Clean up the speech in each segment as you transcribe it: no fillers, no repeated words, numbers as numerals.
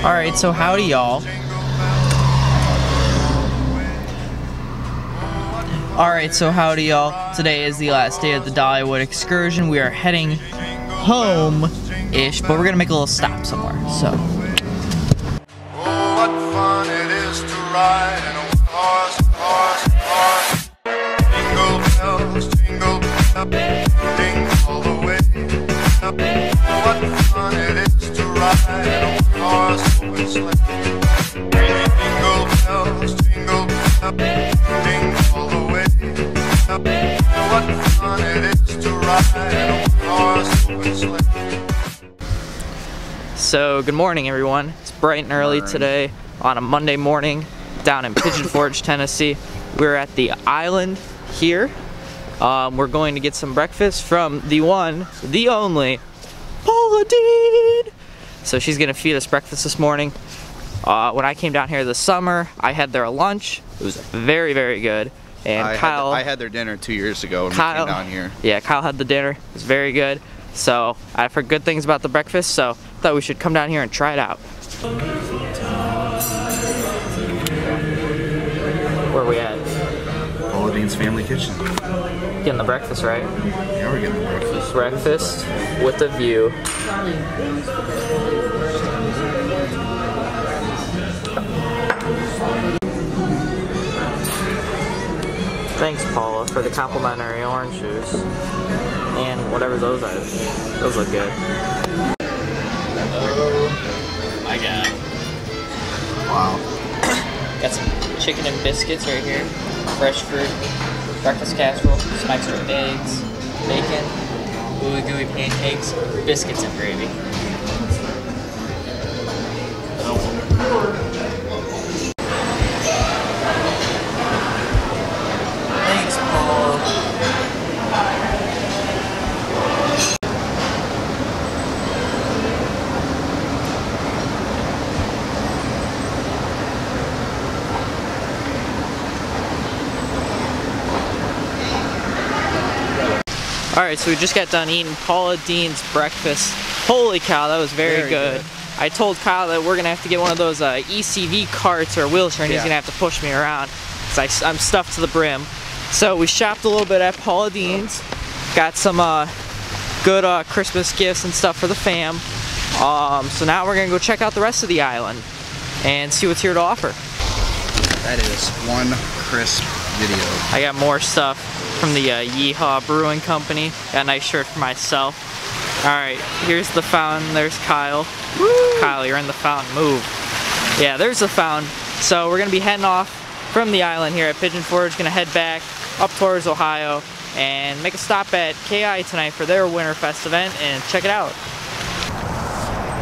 Alright, so howdy y'all. Alright, so howdy y'all. Today is the last day of the Dollywood excursion. We are heading home-ish, but we're gonna make a little stop somewhere, so. Oh, what fun it is to ride in a horse. Jingle bells, jingle bells, jingle all the way. Oh, what fun it is to ride in a horse open sleigh. Jingle bells, jingle bells, jingle all the way. What fun it is to ride in a horse open sleigh. So, good morning everyone. It's bright and early today on a Monday morning down in Pigeon Forge, Tennessee. We're at the island here. We're going to get some breakfast from the one, the only, Paula Dean. So she's gonna feed us breakfast this morning. When I came down here this summer, I had their lunch. It was very, very good. And I had their dinner 2 years ago when we came down here. Yeah, Kyle had the dinner. It was very good. So I've heard good things about the breakfast, so thought we should come down here and try it out. Where are we at? Paula Dean's Family Kitchen. Getting the breakfast, right? Yeah, we're getting the breakfast. Breakfast with a view. Thanks, Paula, for the complimentary orange juice. And whatever those are. Those look good. Oh my god. Wow. Got some chicken and biscuits right here. Fresh fruit, breakfast casserole, some extra eggs, bacon, ooey gooey pancakes, biscuits and gravy. Thanks, Paul. Alright, so we just got done eating Paula Dean's breakfast. Holy cow, that was very good. I told Kyle that we're gonna have to get one of those ECV carts or a wheelchair, and he's gonna have to push me around because I'm stuffed to the brim. So we shopped a little bit at Paula Dean's, got some good Christmas gifts and stuff for the fam. So now we're gonna go check out the rest of the island and see what's here to offer. That is one crisp video. I got more stuff from the Yeehaw Brewing Company. Got a nice shirt for myself. Alright, here's the fountain. There's Kyle. Woo! Kyle, you're in the fountain. Move. Yeah, there's the fountain. So we're going to be heading off from the island here at Pigeon Forge. Going to head back up towards Ohio and make a stop at KI tonight for their Winterfest event and check it out.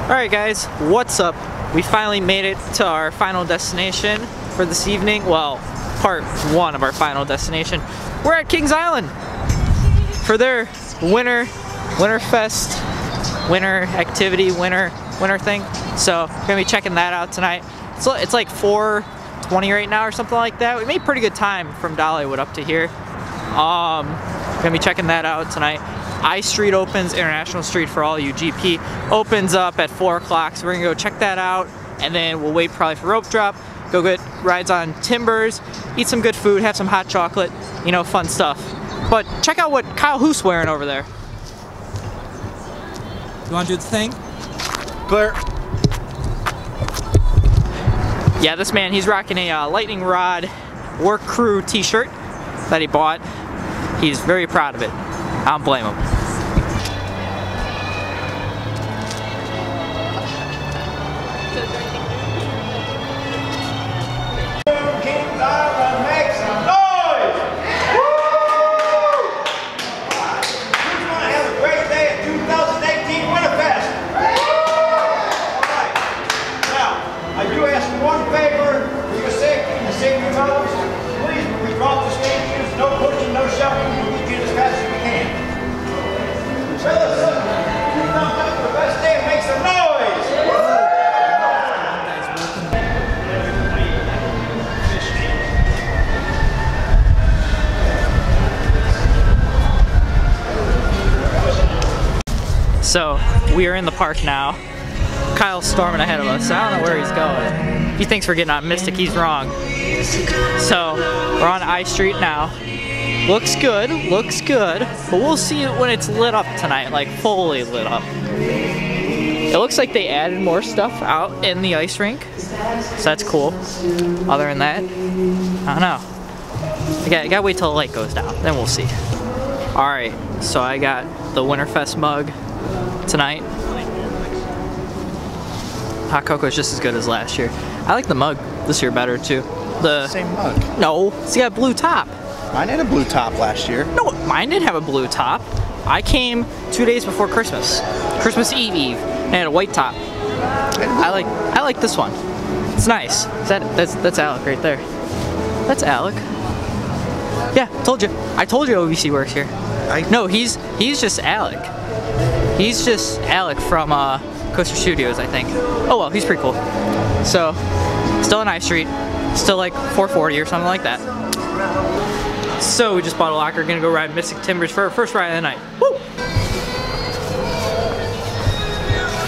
Alright guys, what's up? We finally made it to our final destination for this evening. Well, part one of our final destination. We're at Kings Island for their Winterfest, winter activity, winter thing. So we're gonna be checking that out tonight. So it's like 4:20 right now or something like that. We made pretty good time from Dollywood up to here. Gonna be checking that out tonight. I Street opens, International Street for all you GP, opens up at 4 o'clock. So we're gonna go check that out, and then we'll wait probably for rope drop. Go get rides on timbers, eat some good food, have some hot chocolate, you know, fun stuff. But check out what Kyle Hoos wearing over there. You wanna do the thing? Clear. Yeah, this man, he's rocking a Lightning Rod Work Crew t-shirt that he bought. He's very proud of it. I don't blame him. So we are in the park now. Kyle's storming ahead of us. I don't know where he's going. He thinks we're getting on Mystic. He's wrong. So we're on I Street now. Looks good. Looks good. But we'll see it when it's lit up tonight, like fully lit up. It looks like they added more stuff out in the ice rink, so that's cool. Other than that, I don't know. I gotta wait till the light goes down, then we'll see. All right, so I got the Winterfest mug tonight. Hot cocoa is just as good as last year. I like the mug this year better too. The Same mug. No, it's got a blue top. Mine had a blue top last year. No, mine didn't have a blue top. I came 2 days before Christmas. Christmas Eve, and it had a white top. I like this one. It's nice. That's Alec right there. That's Alec. Yeah, told you. I told you OVC works here. No, he's just Alec. He's just Alec from Coaster Studios, I think. Oh well, he's pretty cool. So, still on I Street. Still like 440 or something like that. So we just bought a locker, gonna go ride Mystic Timbers for our first ride of the night. Woo!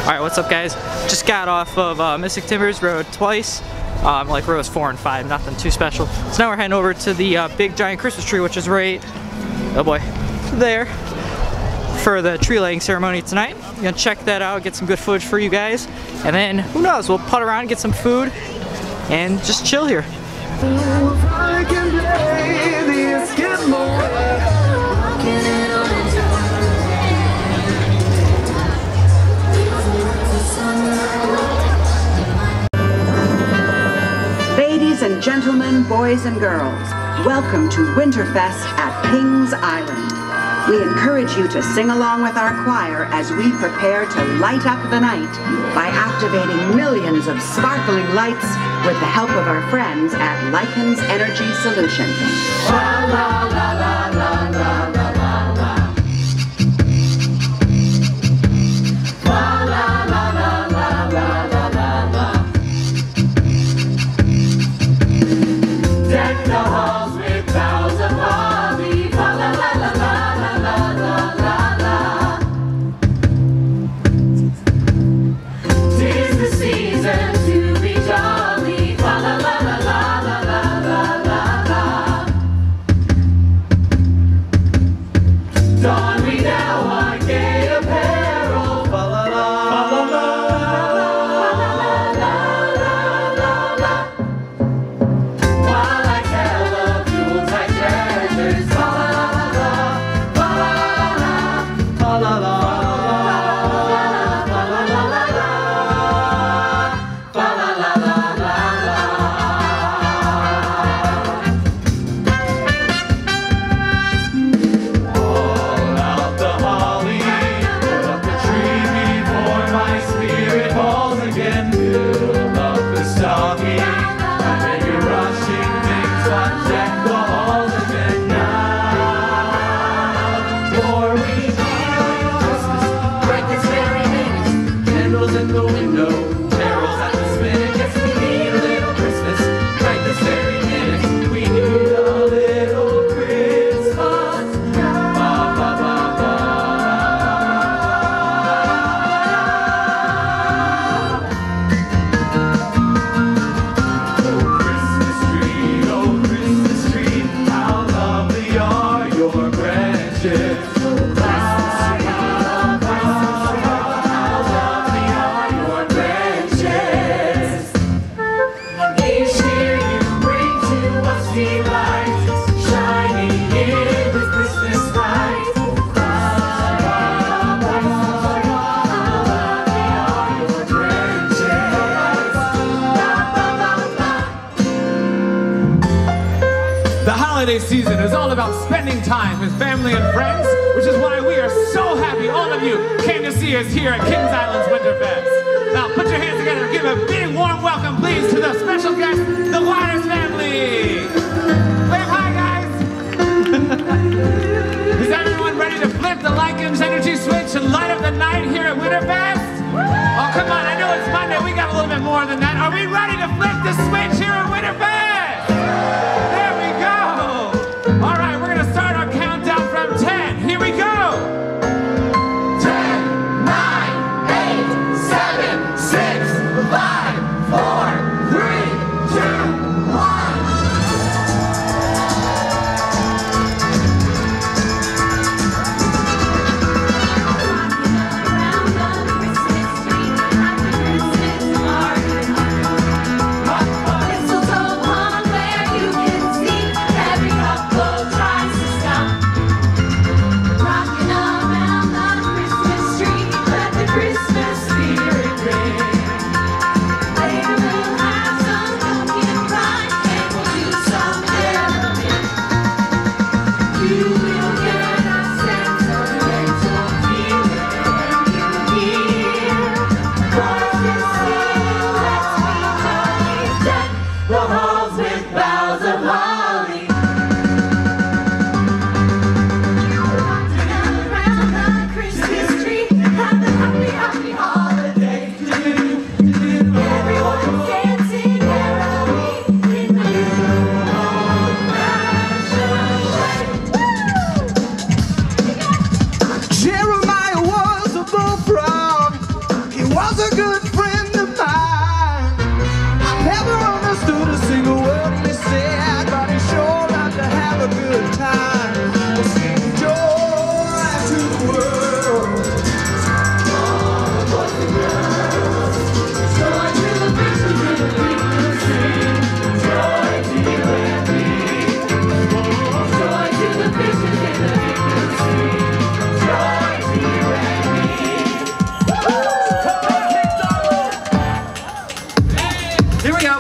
Alright, what's up guys? Just got off of Mystic Timbers, rode twice. Like rows 4 and 5, nothing too special. So now we're heading over to the big giant Christmas tree, which is right, oh boy, there, for the tree lighting ceremony tonight. I'm gonna check that out, get some good footage for you guys, and then, who knows, we'll putt around, get some food, and just chill here. Ladies and gentlemen, boys and girls, welcome to Winterfest at Kings Island. We encourage you to sing along with our choir as we prepare to light up the night by activating millions of sparkling lights with the help of our friends at Lycan's Energy Solution. La, la, la, la, la, la, la, la, la. La, la, la, la, la, la, la, la, la. Deck the halls with boughs of holly. La, la, la, la, la, la, la, la, la. 'Tis the season to be jolly. La, la, la, la, la, la, la, la, la. Don we now our gay apparel. La, la, la, la, la, la, la, la, la. While I tell of Yuletide treasures. La, la, la, la, la, la, la, la, la. The holiday season is all about spending time with family and friends, which is why we are so happy all of you came to see us here at Kings Island's Winterfest. Now put your hands together and give a big warm welcome please to the special guest, the Waters family. Wave hi guys. Is everyone ready to flip the Lycan's energy switch and light up the night here at Winterfest? Oh come on, I know it's Monday, we got a little bit more than that. Are we ready to flip the switch here at Winterfest? There we go! Alright, we're gonna start our countdown from 10. Here we go! 10, 9, 8, 7, 6, Here we go.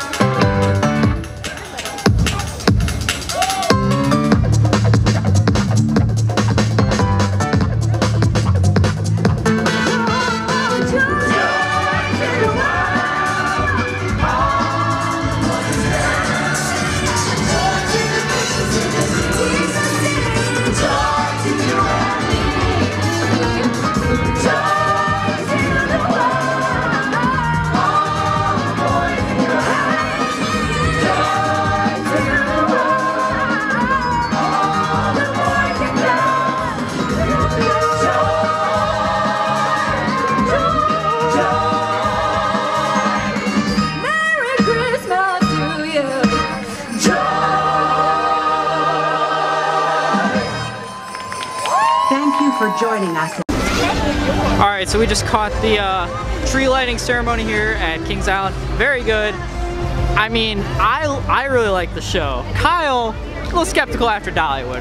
For joining us. Alright, so we just caught the tree lighting ceremony here at Kings Island. Very good. I mean, I really like the show. Kyle, a little skeptical after Dollywood.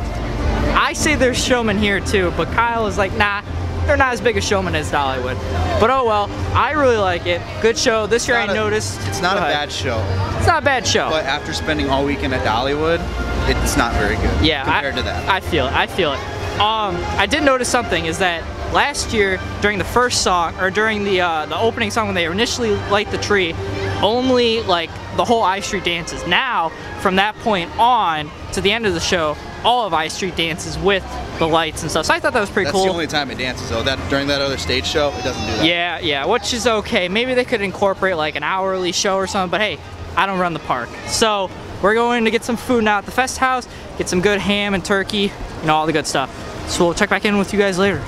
I say there's showmen here too, but Kyle is like, nah, they're not as big a showman as Dollywood. But oh well, I really like it. Good show. This year I noticed. It's not a bad show. It's not a bad show. But after spending all weekend at Dollywood, it's not very good. Yeah, compared to that. I feel it. I feel it. I did notice something is that last year during the first song or during the opening song when they initially light the tree, only like the whole I Street dances. Now from that point on to the end of the show, all of I Street dances with the lights and stuff. So I thought that was pretty cool. That's the only time it dances though. That during that other stage show, it doesn't do that. Yeah, yeah, which is okay. Maybe they could incorporate like an hourly show or something. But hey, I don't run the park, so we're going to get some food now at the Fest House. Get some good ham and turkey, you know, all the good stuff. So we'll check back in with you guys later.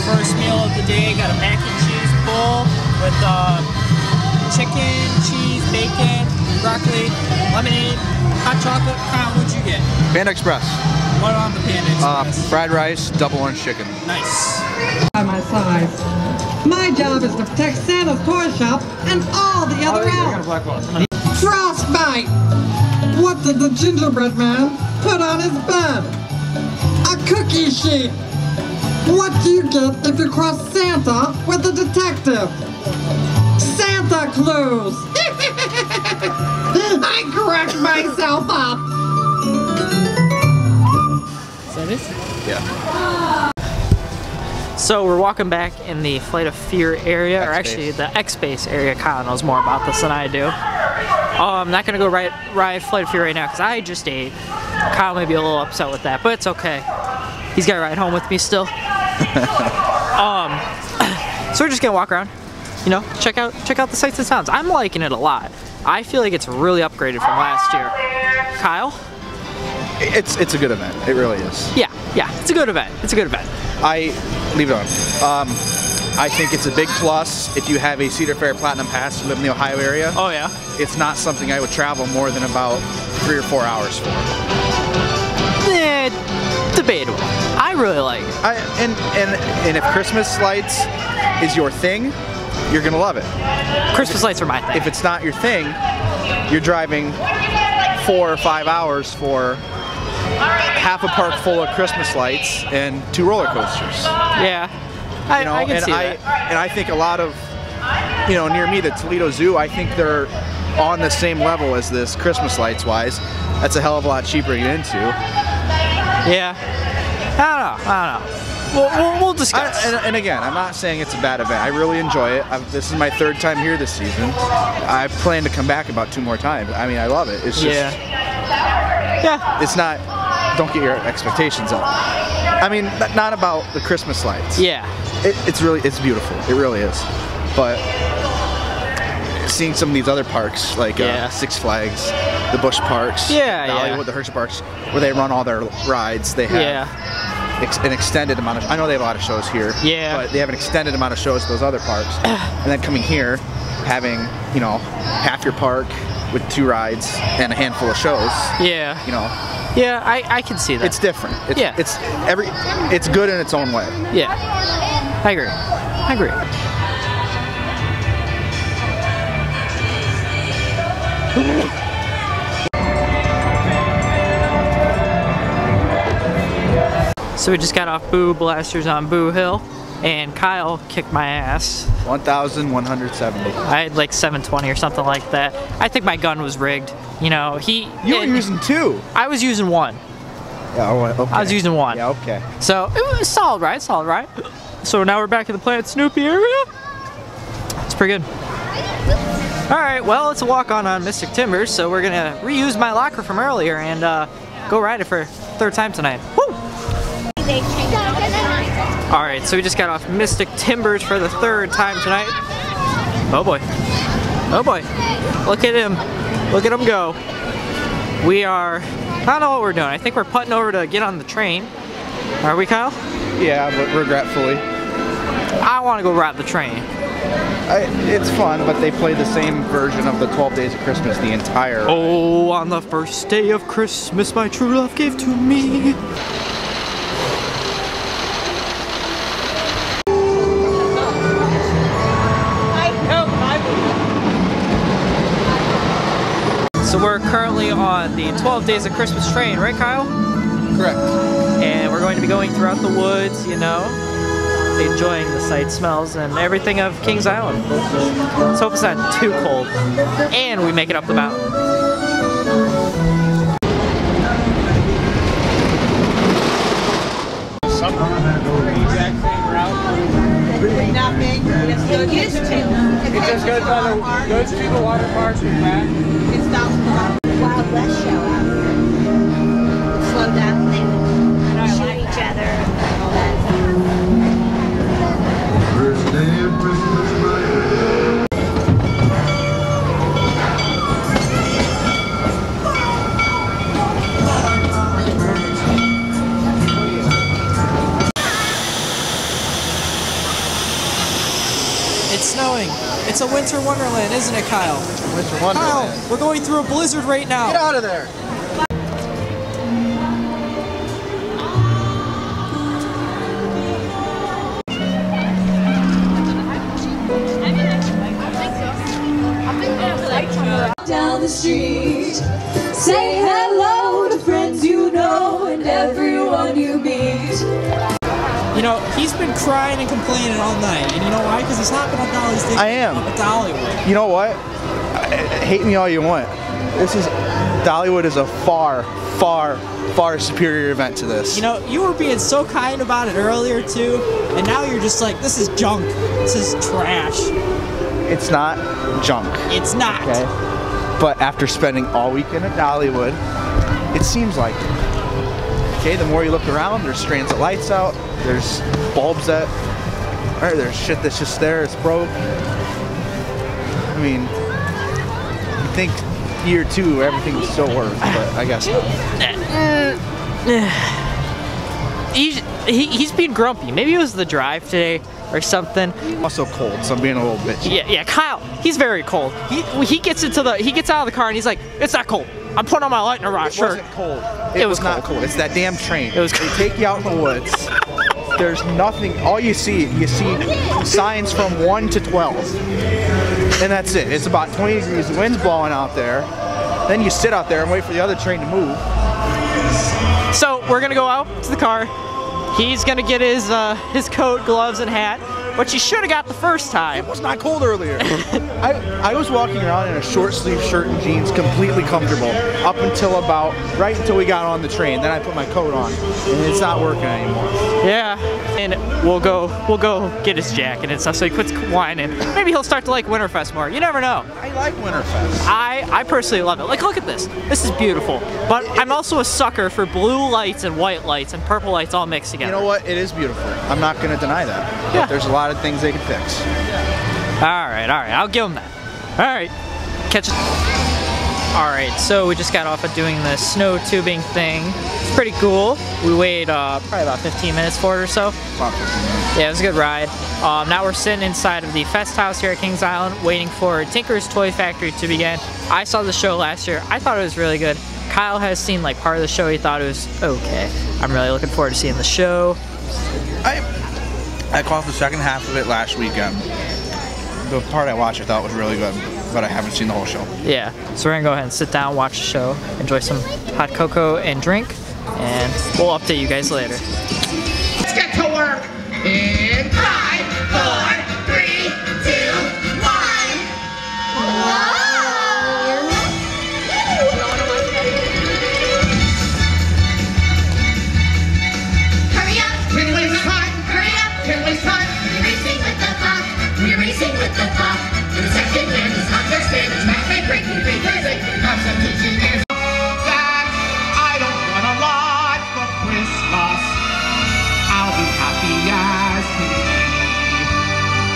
First meal of the day, got a mac and cheese bowl with chicken, cheese, bacon, broccoli, lemonade, hot chocolate. Kyle, what'd you get? Panda Express. What on the Panda Express? Fried rice, double orange chicken. Nice. By my side. My job is to protect Santa's toy shop and all the other elves. Frostbite! What did the gingerbread man put on his bed? A cookie sheet. What do you get if you cross Santa with a detective? Santa clues. I cracked myself up. Is that it? Yeah. So we're walking back in the Flight of Fear area, or actually the X-Base area. Kyle knows more about this than I do. I'm not gonna go ride Flight of Fear right now because I just ate. Kyle may be a little upset with that, but it's okay. He's got to ride home with me still. So we're just gonna walk around, you know, check out the sights and sounds. I'm liking it a lot. I feel like it's really upgraded from last year. Kyle? It's a good event. It really is. Yeah, it's a good event. It's a good event. Leave it on. I think it's a big plus if you have a Cedar Fair Platinum Pass, you live in the Ohio area. Oh yeah. It's not something I would travel more than about 3 or 4 hours for. Debatable. I really like it. And if Christmas lights is your thing, you're gonna love it. Christmas lights are my thing. If it's not your thing, you're driving 4 or 5 hours for half a park full of Christmas lights and 2 roller coasters. Yeah, I can see that. And I think a lot of, you know, near me, the Toledo Zoo, I think they're on the same level as this Christmas lights wise. That's a hell of a lot cheaper to get into. Yeah, I don't know. We'll discuss. And again, I'm not saying it's a bad event. I really enjoy it. This is my 3rd time here this season. I plan to come back about 2 more times. I mean, I love it. It's just, yeah. It's not. Don't get your expectations up. I mean, not about the Christmas lights. Yeah. It's beautiful. It really is. But seeing some of these other parks, like Six Flags, the Busch Parks, Dollywood, the Hershey Parks, where they run all their rides, they have an extended amount of. I know they have a lot of shows here. Yeah. But they have an extended amount of shows at those other parks, and then coming here, having, you know, half your park with 2 rides and a handful of shows. Yeah. You know. Yeah, I can see that. It's different. It's good in its own way. Yeah. I agree. So we just got off Boo Blasters on Boo Hill. and Kyle kicked my ass. 1,170. I had like 720 or something like that. I think my gun was rigged. You know, You were using 2. I was using 1. Yeah, okay. I was using 1. Yeah, okay. So it was solid, right? Solid, right? So now we're back in the Planet Snoopy area. It's pretty good. All right, well, it's a walk on Mystic Timbers, so we're gonna reuse my locker from earlier and go ride it for 3rd time tonight. Woo! All right, so we just got off Mystic Timbers for the 3rd time tonight. Oh boy. Oh boy. Look at him. Look at him go. We are, I don't know what we're doing. I think we're putting over to get on the train. Are we, Kyle? Yeah, but regretfully. I want to go ride the train. It's fun, but they play the same version of the 12 Days of Christmas the entire ride. Oh, on the first day of Christmas, my true love gave to me. So we're currently on the 12 Days of Christmas train, right, Kyle? Correct. And we're going to be going throughout the woods, you know, enjoying the sights, smells, and everything of Kings Island. Let's hope it's not too cold. And we make it up the mountain. It used to. It just goes to the water park and back. It stops for the Wild West show out here. Slow down, they would shoot each other and all that. First day of Christmas, It's snowing. It's a winter wonderland, isn't it, Kyle? Winter Wonderland. Kyle, we're going through a blizzard right now. Get out of there! Down the street, say hello to friends you know and everyone you meet. You know, he's been crying and complaining all night, and you know why? Because he's not been on Dolly's Day. I am. At Dollywood. You know what? Hate me all you want. Dollywood is a far, far, far superior event to this. You know, you were being so kind about it earlier too, and now you're just like, this is junk. This is trash. It's not junk. It's not. Okay. But after spending all weekend at Dollywood, it seems like it. Okay, the more you look around, there's strands of lights out, there's bulbs that, or there's shit that's just there, it's broke. I mean, you think year 2 everything would still work, but I guess not. He's being grumpy. Maybe it was the drive today or something. Also cold, so I'm being a little bitchy. Yeah, Kyle, he's very cold. He gets out of the car and he's like, it's not cold. I'm putting on my light and a rock shirt. It wasn't cold. It was not cold. It's that damn train. It was They take you out in the woods. There's nothing. All you see signs from 1 to 12. And that's it. It's about 20 degrees. The wind's blowing out there. Then you sit out there and wait for the other train to move. So we're gonna go out to the car. He's gonna get his coat, gloves, and hat, which he should have got the first time. It was not cold earlier. I was walking around in a short sleeve shirt and jeans, completely comfortable, up until right until we got on the train. Then I put my coat on, and it's not working anymore. Yeah, and we'll go get his jacket and stuff so he quits whining. Maybe he'll start to like Winterfest more. You never know. I like Winterfest. I personally love it. Like, look at this. This is beautiful. But I'm also a sucker for blue lights and white lights and purple lights all mixed together. You know what? It is beautiful. I'm not going to deny that. Yeah. But there's a lot of things they can fix. All right. I'll give him that. All right. Catch it. All right. So we just got off of doing the snow tubing thing. It's pretty cool. We waited probably about 15 minutes for it or so. About 15 minutes. Yeah, it was a good ride. Now we're sitting inside of the Fest House here at Kings Island waiting for Tinker's Toy Factory to begin. I saw the show last year. I thought it was really good. Kyle has seen like part of the show. He thought it was okay. I'm really looking forward to seeing the show. I caught the second half of it last weekend. The part I watched I thought was really good, but I haven't seen the whole show. Yeah, so we're gonna go ahead and sit down, watch the show, enjoy some hot cocoa and drink, and we'll update you guys later. Let's get to work. And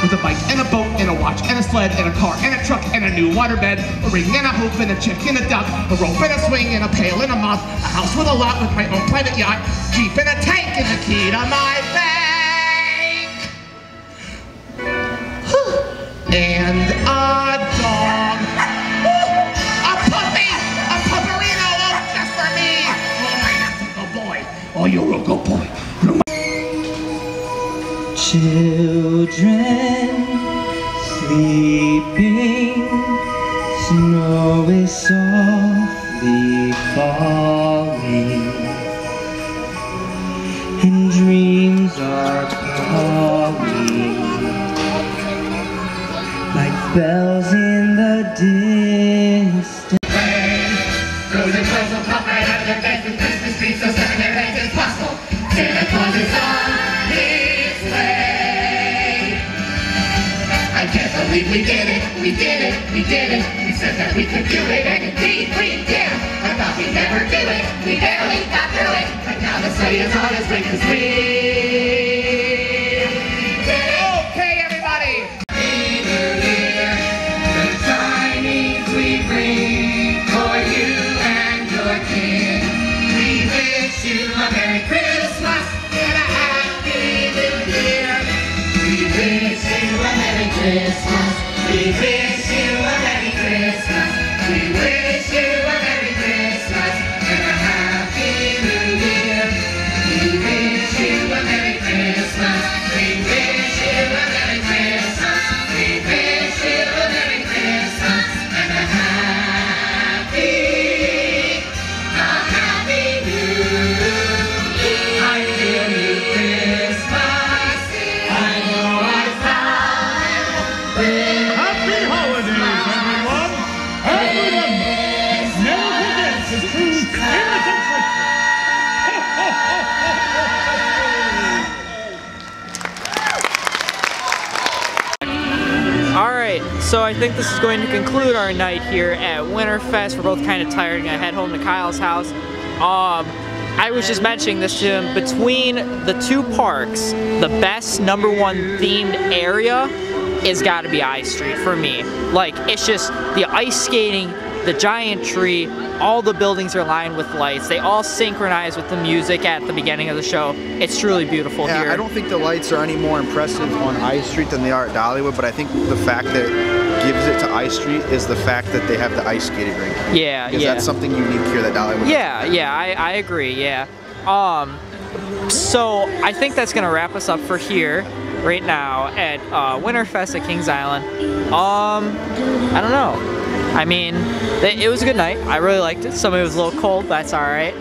With a bike and a boat and a watch and a sled and a car and a truck and a new waterbed, a ring and a hoop and a chick and a duck, a rope and a swing and a pail and a mop, a house with a lot with my own private yacht, Jeep and a tank and the key to my bank. And a dog. A puppy! A pupperino, oh, just for me! Oh, that's a good boy. Oh, you're a good boy. Children sleeping, snow is softly falling, and dreams are calling, like bells in the distance. Frozen clothes will pop right out of their beds, and Christmas trees so stuck in their heads it's possible. Santa Claus is on his way. I can't believe we did it, we did it, we did it. We said that we could do it, and indeed we did. I thought we'd never do it, we barely got through it. But now the sleigh is on its way, 'cause we did it. Okay, everybody. Happy New Year, the Chinese we bring for you and your kid. We wish you a Merry Christmas and a Happy New Year. We wish you a Merry Christmas. We wish you a Merry Christmas. We wish you a Merry Christmas and a Happy New Year. We wish you a Merry Christmas. We wish you a Merry Christmas. We wish you a Merry Christmas and a Happy New Year. I feel you Christmas. I know I found Happy holidays, everyone! And remember, never forget the true innocent Alright, so I think this is going to conclude our night here at Winterfest. We're both kind of tired. Gonna head home to Kyle's house. I was just mentioning this to him, between the two parks, the best #1 themed area is gotta be Ice Street for me. Like, it's just the ice skating, the giant tree, all the buildings are lined with lights. They all synchronize with the music at the beginning of the show. It's truly beautiful here. I don't think the lights are any more impressive on Ice Street than they are at Dollywood, but I think the fact that gives it to Ice Street is the fact that they have the ice skating rink. Yeah, because that's something unique here that Dollywood has. I agree, yeah. So I think that's gonna wrap us up for here right now at Winterfest at Kings Island. I don't know. I mean, it was a good night. I really liked it. Some of it was a little cold, that's alright.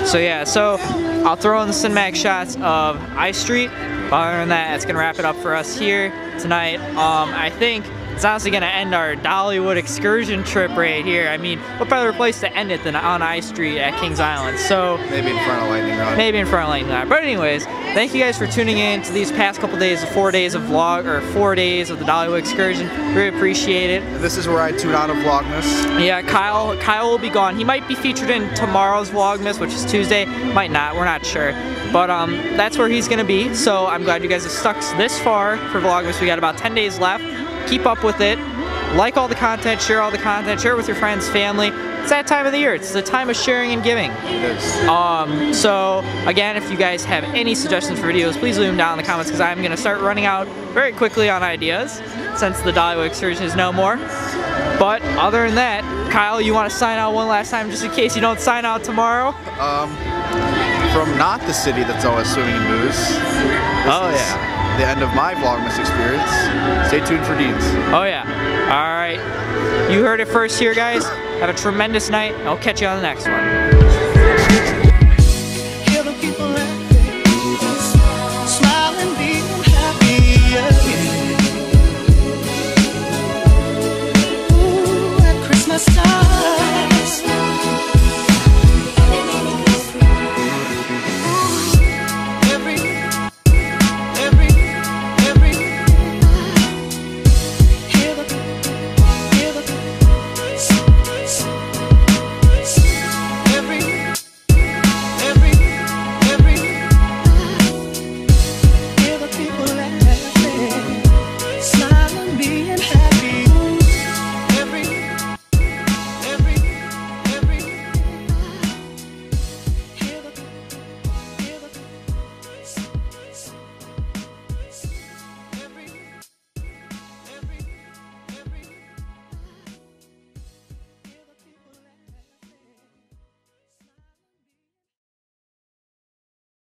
So yeah, so I'll throw in the cinematic shots of Ice Street. Other than that, that's gonna wrap it up for us here tonight. I think it's honestly gonna end our Dollywood excursion trip right here. I mean, what better place to end it than on Ice Street at Kings Island? So maybe in front of Lightning Rod. Maybe in front of Lightning Rod. But anyways, thank you guys for tuning in to these past couple days, 4 days of vlog, or 4 days of the Dollywood excursion. Really appreciate it. This is where I tune out of Vlogmas. Yeah, Kyle will be gone. He might be featured in tomorrow's Vlogmas, which is Tuesday. Might not, we're not sure. But that's where he's gonna be. So I'm glad you guys have stuck this far for Vlogmas. We got about 10 days left. Keep up with it. Like all the content, share all the content, share it with your friends, family. It's that time of the year. It's the time of sharing and giving. It is. So again, if you guys have any suggestions for videos, please leave them down in the comments, because I'm gonna start running out very quickly on ideas since the Dollywood excursion is no more. But other than that, Kyle, you want to sign out one last time just in case you don't sign out tomorrow? From not the city that's always swimming in booze. This is the end of my Vlogmas experience. Stay tuned for Dean's. Oh yeah. Alright. You heard it first here, guys. Have a tremendous night. I'll catch you on the next one.